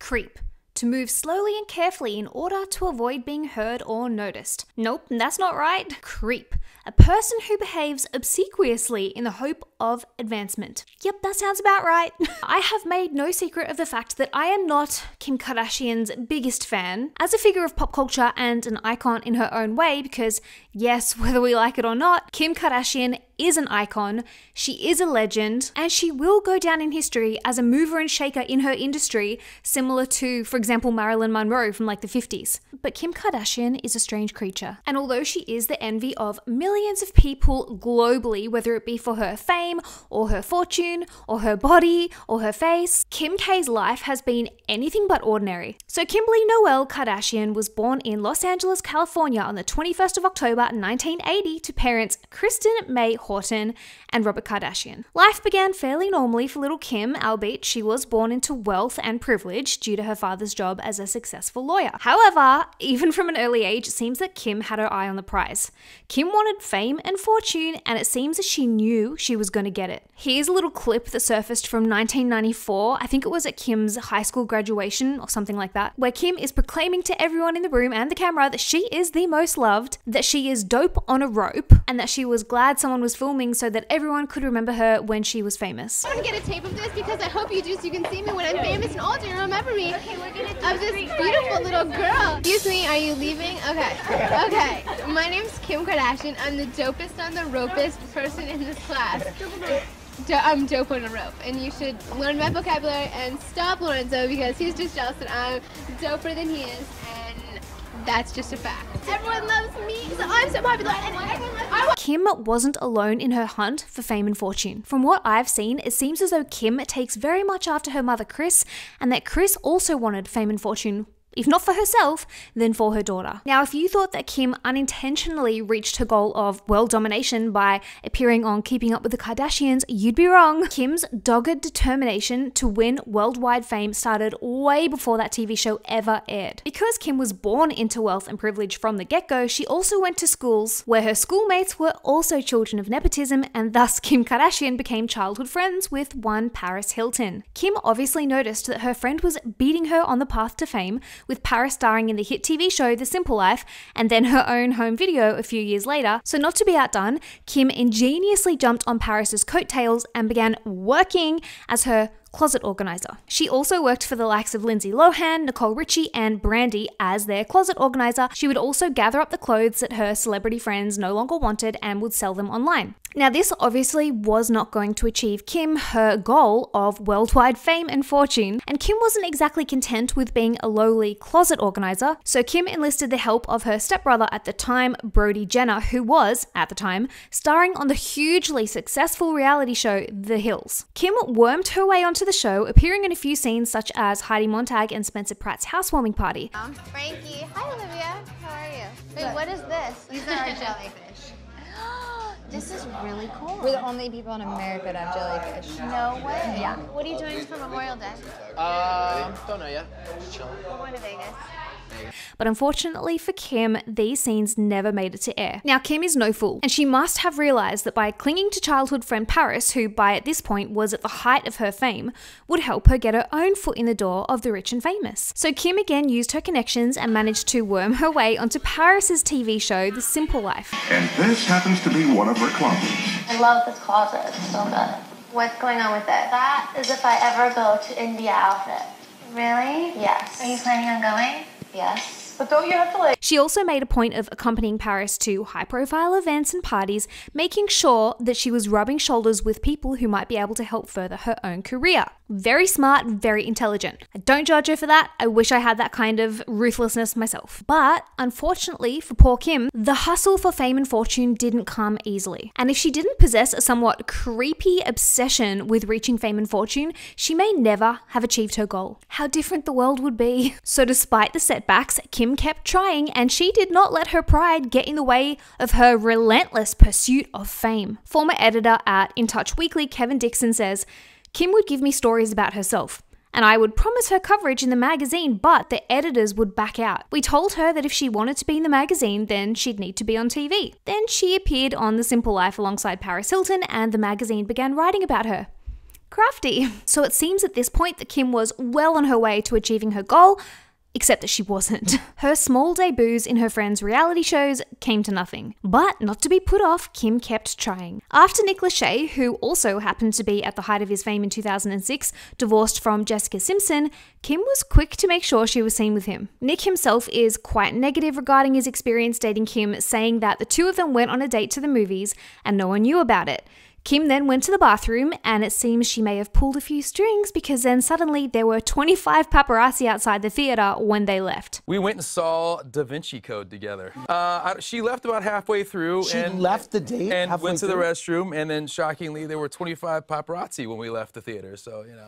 Creep. To move slowly and carefully in order to avoid being heard or noticed. Nope, that's not right. Creep. A person who behaves obsequiously in the hope of advancement. Yep, that sounds about right. I have made no secret of the fact that I am not Kim Kardashian's biggest fan as a figure of pop culture and an icon in her own way because, yes, whether we like it or not, Kim Kardashian is an icon, she is a legend, and she will go down in history as a mover and shaker in her industry, similar to, for example, Marilyn Monroe from like the 50s. But Kim Kardashian is a strange creature, and although she is the envy of millions of people globally, whether it be for her fame, or her fortune, or her body, or her face, Kim K's life has been anything but ordinary. So Kimberly Noel Kardashian was born in Los Angeles, California on the 21st of October 1980 to parents Kristen May Horton and Robert Kardashian. Life began fairly normally for little Kim, albeit she was born into wealth and privilege due to her father's job as a successful lawyer. However, even from an early age, it seems that Kim had her eye on the prize. Kim wanted fame and fortune, and it seems that she knew she was going to get it. Here's a little clip that surfaced from 1994, I think it was at Kim's high school graduation or something like that, where Kim is proclaiming to everyone in the room and the camera that she is the most loved, that she is dope on a rope, and that she was glad someone was filming so that everyone could remember her when she was famous. I'm gonna get a tape of this because I hope you do so you can see me when I'm famous and older and remember me. Okay, we're gonna do this beautiful little girl. Excuse me, are you leaving? Okay. Okay. My name's Kim Kardashian. I'm the dopest on the ropest person in this class. I'm dope on a rope, and you should learn my vocabulary and stop Lorenzo because he's just jealous that I'm doper than he is, and that's just a fact. Everyone loves me, so I'm so popular, and everyone loves me. Kim wasn't alone in her hunt for fame and fortune. From what I've seen, it seems as though Kim takes very much after her mother Kris, and that Kris also wanted fame and fortune. If not for herself, then for her daughter. Now, if you thought that Kim unintentionally reached her goal of world domination by appearing on Keeping Up with the Kardashians, you'd be wrong. Kim's dogged determination to win worldwide fame started way before that TV show ever aired. Because Kim was born into wealth and privilege from the get-go, she also went to schools where her schoolmates were also children of nepotism, and thus Kim Kardashian became childhood friends with one Paris Hilton. Kim obviously noticed that her friend was beating her on the path to fame, with Paris starring in the hit TV show The Simple Life and then her own home video a few years later. So not to be outdone, Kim ingeniously jumped on Paris's coattails and began working as her closet organizer. She also worked for the likes of Lindsay Lohan, Nicole Richie, and Brandy as their closet organizer. She would also gather up the clothes that her celebrity friends no longer wanted and would sell them online. Now, this obviously was not going to achieve Kim her goal of worldwide fame and fortune, and Kim wasn't exactly content with being a lowly closet organizer, so Kim enlisted the help of her stepbrother at the time, Brody Jenner, who was, at the time, starring on the hugely successful reality show The Hills. Kim wormed her way onto the show, appearing in a few scenes such as Heidi Montag and Spencer Pratt's housewarming party. Frankie. Hi, Olivia. How are you? Wait, what is this? These are our jellyfish. This is really cool. We're the only people in America to have jellyfish. No way. Yeah. What are you doing for Memorial Day? Don't know yet. Just chilling. We're going to Vegas. But unfortunately for Kim, these scenes never made it to air. Now, Kim is no fool, and she must have realized that by clinging to childhood friend Paris, who by at this point was at the height of her fame, would help her get her own foot in the door of the rich and famous. So Kim again used her connections and managed to worm her way onto Paris's TV show, The Simple Life. And this happens to be one of her closets. I love this closet, it's so good. What's going on with it? That is if I ever go to India outfit. Really? Yes. Are you planning on going? Yes. But don't you have to like... She also made a point of accompanying Paris to high-profile events and parties, making sure that she was rubbing shoulders with people who might be able to help further her own career. Very smart, very intelligent. I don't judge her for that. I wish I had that kind of ruthlessness myself. But unfortunately for poor Kim, the hustle for fame and fortune didn't come easily. And if she didn't possess a somewhat creepy obsession with reaching fame and fortune, she may never have achieved her goal. How different the world would be. So despite the setbacks, Kim kept trying, and she did not let her pride get in the way of her relentless pursuit of fame. Former editor at In Touch Weekly, Kevin Dixon, says, Kim would give me stories about herself, and I would promise her coverage in the magazine, but the editors would back out. We told her that if she wanted to be in the magazine, then she'd need to be on TV. Then she appeared on The Simple Life alongside Paris Hilton, and the magazine began writing about her. crafty. So it seems at this point that Kim was well on her way to achieving her goal, except that she wasn't. Her small debuts in her friends' reality shows came to nothing. But not to be put off, Kim kept trying. After Nick Lachey, who also happened to be at the height of his fame in 2006, divorced from Jessica Simpson, Kim was quick to make sure she was seen with him. Nick himself is quite negative regarding his experience dating Kim, saying that the two of them went on a date to the movies and no one knew about it. Kim then went to the bathroom, and it seems she may have pulled a few strings because then suddenly there were 25 paparazzi outside the theater when they left. We went and saw Da Vinci Code together. She left about halfway through. She left the date and halfway went to through? the restroom, and then shockingly there were 25 paparazzi when we left the theater. So you know,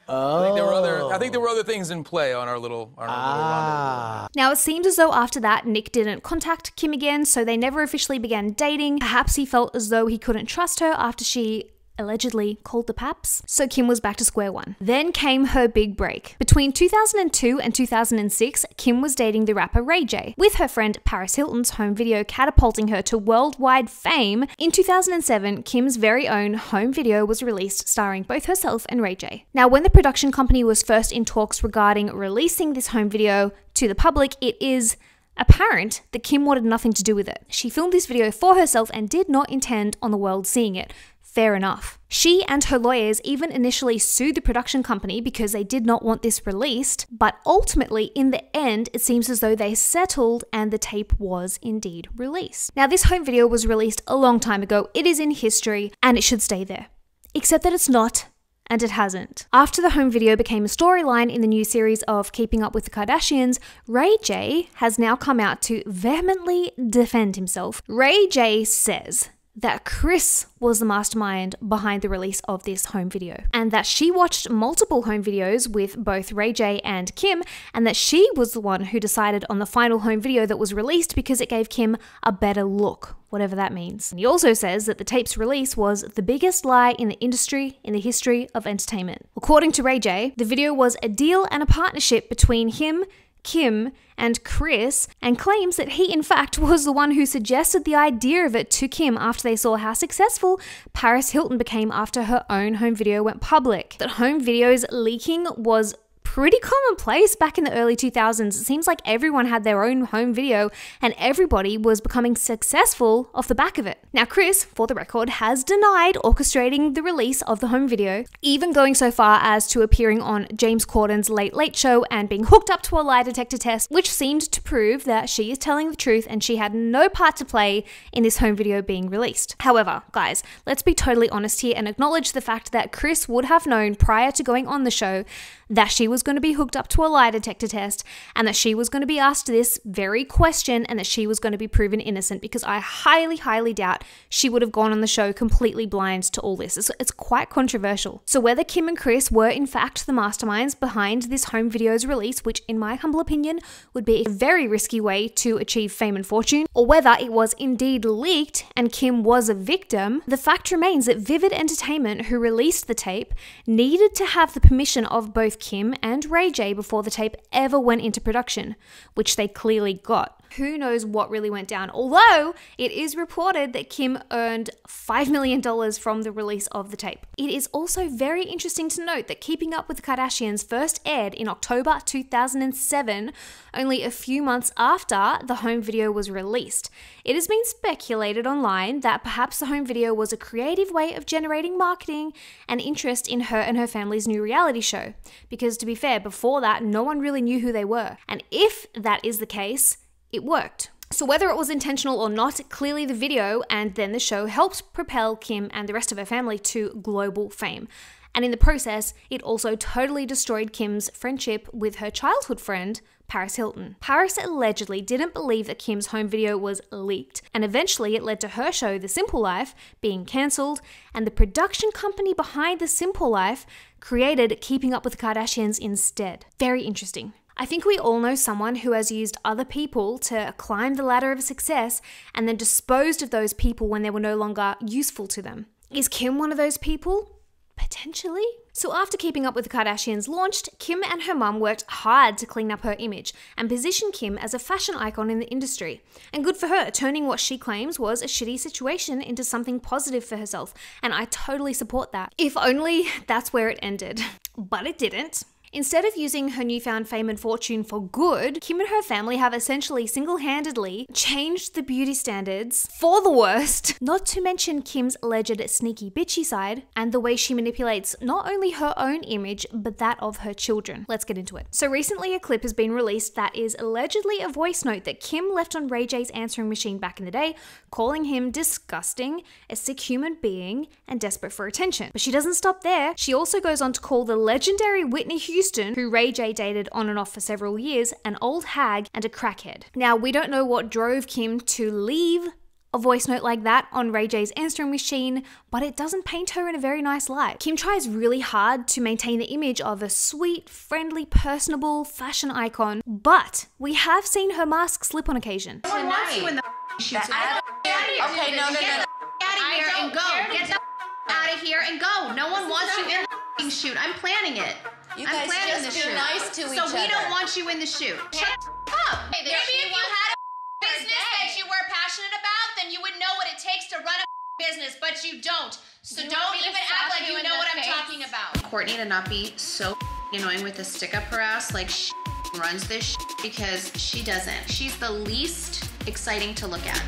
I think there were other things in play on our little rendezvous. Now it seems as though after that Nick didn't contact Kim again, so they never officially began dating. Perhaps he felt as though he couldn't trust her after she allegedly called the paps, so Kim was back to square one. Then came her big break. Between 2002 and 2006, Kim was dating the rapper Ray J, with her friend Paris Hilton's home video catapulting her to worldwide fame. In 2007, Kim's very own home video was released starring both herself and Ray J. Now, when the production company was first in talks regarding releasing this home video to the public, it is apparent that Kim wanted nothing to do with it. She filmed this video for herself and did not intend on the world seeing it. Fair enough. She and her lawyers even initially sued the production company because they did not want this released, but ultimately, in the end, it seems as though they settled and the tape was indeed released. Now, this home video was released a long time ago. It is in history and it should stay there. Except that it's not. And it hasn't. After the home video became a storyline in the new series of Keeping Up with the Kardashians, Ray J has now come out to vehemently defend himself. Ray J says that Kris was the mastermind behind the release of this home video, and that she watched multiple home videos with both Ray J and Kim, and that she was the one who decided on the final home video that was released because it gave Kim a better look, whatever that means. And he also says that the tape's release was the biggest lie in the industry in the history of entertainment. According to Ray J, the video was a deal and a partnership between him, Kim, and Kris, and claims that he in fact was the one who suggested the idea of it to Kim after they saw how successful Paris Hilton became after her own home video went public. That home videos leaking was pretty commonplace back in the early 2000s. It seems like everyone had their own home video and everybody was becoming successful off the back of it. Now, Kris, for the record, has denied orchestrating the release of the home video, even going so far as to appearing on James Corden's Late Late Show and being hooked up to a lie detector test, which seemed to prove that she is telling the truth and she had no part to play in this home video being released. However, guys, let's be totally honest here and acknowledge the fact that Kris would have known prior to going on the show that she was going to be hooked up to a lie detector test and that she was going to be asked this very question and that she was going to be proven innocent, because I highly, highly doubt she would have gone on the show completely blind to all this. It's quite controversial. So whether Kim and Kris were in fact the masterminds behind this home video's release, which in my humble opinion would be a very risky way to achieve fame and fortune, or whether it was indeed leaked and Kim was a victim, the fact remains that Vivid Entertainment, who released the tape, needed to have the permission of both Kim and Ray J before the tape ever went into production, which they clearly got. Who knows what really went down, although it is reported that Kim earned $5 million from the release of the tape. It is also very interesting to note that Keeping Up with the Kardashians first aired in October 2007, only a few months after the home video was released. It has been speculated online that perhaps the home video was a creative way of generating marketing and interest in her and her family's new reality show, because to be fair, before that, no one really knew who they were. And if that is the case, it worked. So whether it was intentional or not, clearly the video and then the show helped propel Kim and the rest of her family to global fame. And in the process, it also totally destroyed Kim's friendship with her childhood friend, Paris Hilton. Paris allegedly didn't believe that Kim's home video was leaked, and eventually it led to her show, The Simple Life, being cancelled, and the production company behind The Simple Life created Keeping Up with the Kardashians instead. Very interesting. I think we all know someone who has used other people to climb the ladder of success and then disposed of those people when they were no longer useful to them. Is Kim one of those people? Potentially. So after Keeping Up with the Kardashians launched, Kim and her mum worked hard to clean up her image and position Kim as a fashion icon in the industry. And good for her, turning what she claims was a shitty situation into something positive for herself. And I totally support that. If only that's where it ended. But it didn't. Instead of using her newfound fame and fortune for good, Kim and her family have essentially single-handedly changed the beauty standards for the worst, not to mention Kim's alleged sneaky bitchy side and the way she manipulates not only her own image, but that of her children. Let's get into it. So recently a clip has been released that is allegedly a voice note that Kim left on Ray J's answering machine back in the day, calling him disgusting, a sick human being, and desperate for attention. But she doesn't stop there. She also goes on to call the legendary Whitney Houston, who Ray J dated on and off for several years, an old hag and a crackhead. Now, we don't know what drove Kim to leave a voice note like that on Ray J's answering machine, but it doesn't paint her in a very nice light. Kim tries really hard to maintain the image of a sweet, friendly, personable fashion icon, but we have seen her mask slip on occasion. Tonight. When the shoots okay, no. Get the out of here and go. Get the out of here and go. No one wants you in the shoot. I'm planning it. You guys just be nice to each other. So we don't want you in the shoot. Shut up. Maybe if you had a business that you were passionate about, then you would know what it takes to run a business, but you don't. So don't even act like you know what I'm talking about. Courtney to not be so annoying with the stick up her ass like she runs this because she doesn't. She's the least exciting to look at.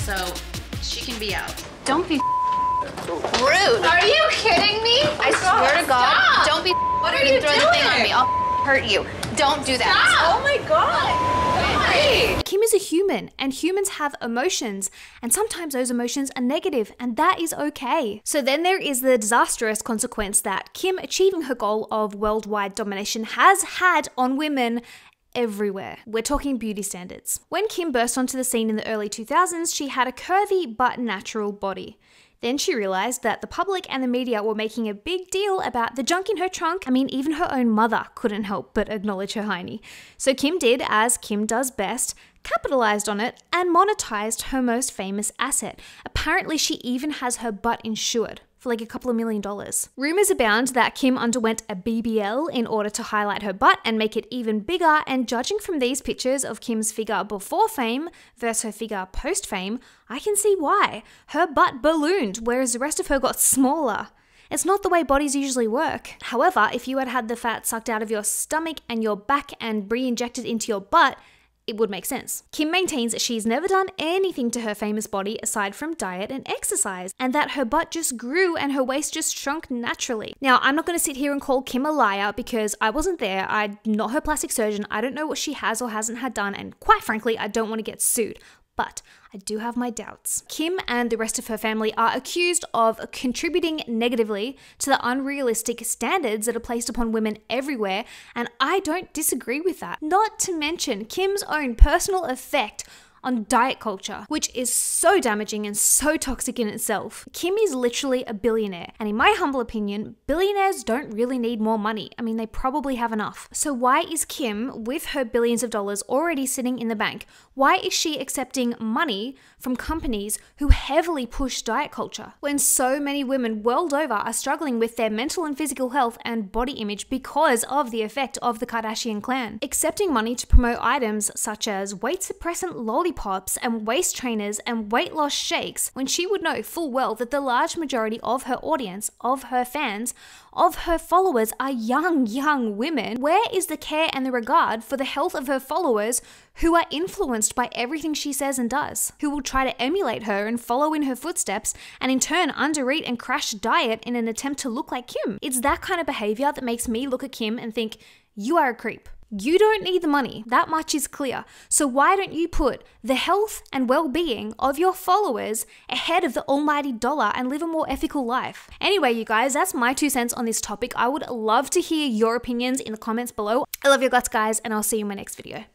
So she can be out. Don't be Rude. Are you kidding me? I swear to God, stop. don't be What are you throw doing? the thing on me. I'll hurt you. Don't do that. Stop. Oh my God. Kim is a human, and humans have emotions, and sometimes those emotions are negative, and that is okay. So then there is the disastrous consequence that Kim achieving her goal of worldwide domination has had on women everywhere. We're talking beauty standards. When Kim burst onto the scene in the early 2000s, she had a curvy but natural body. Then she realized that the public and the media were making a big deal about the junk in her trunk. I mean, even her own mother couldn't help but acknowledge her hiney. So Kim did as Kim does best, capitalized on it, and monetized her most famous asset. Apparently, she even has her butt insured for like a couple of $1 million. Rumors abound that Kim underwent a BBL in order to highlight her butt and make it even bigger, and judging from these pictures of Kim's figure before fame versus her figure post-fame, I can see why. Her butt ballooned, whereas the rest of her got smaller. It's not the way bodies usually work. However, if you had had the fat sucked out of your stomach and your back and re-injected into your butt, it would make sense. Kim maintains that she's never done anything to her famous body aside from diet and exercise, and that her butt just grew and her waist just shrunk naturally. Now, I'm not going to sit here and call Kim a liar because I wasn't there. I'm not her plastic surgeon. I don't know what she has or hasn't had done, and quite frankly, I don't want to get sued. But I do have my doubts. Kim and the rest of her family are accused of contributing negatively to the unrealistic standards that are placed upon women everywhere, and I don't disagree with that. Not to mention Kim's own personal effect on diet culture, which is so damaging and so toxic in itself. Kim is literally a billionaire, and in my humble opinion, billionaires don't really need more money. I mean, they probably have enough. So why is Kim, with her billions of dollars already sitting in the bank, why is she accepting money from companies who heavily push diet culture when so many women world over are struggling with their mental and physical health and body image because of the effect of the Kardashian clan? Accepting money to promote items such as weight suppressant lollipops and waist trainers and weight loss shakes, when she would know full well that the large majority of her audience, of her fans, of her followers are young women. Where is the care and the regard for the health of her followers who are influenced by everything she says and does, who will try to emulate her and follow in her footsteps and in turn undereat and crash diet in an attempt to look like Kim? It's that kind of behavior that makes me look at Kim and think, you are a creep. You don't need the money, that much is clear. So why don't you put the health and well-being of your followers ahead of the almighty dollar and live a more ethical life? Anyway, you guys, that's my 2 cents on this topic. I would love to hear your opinions in the comments below. I love your guts, guys, and I'll see you in my next video.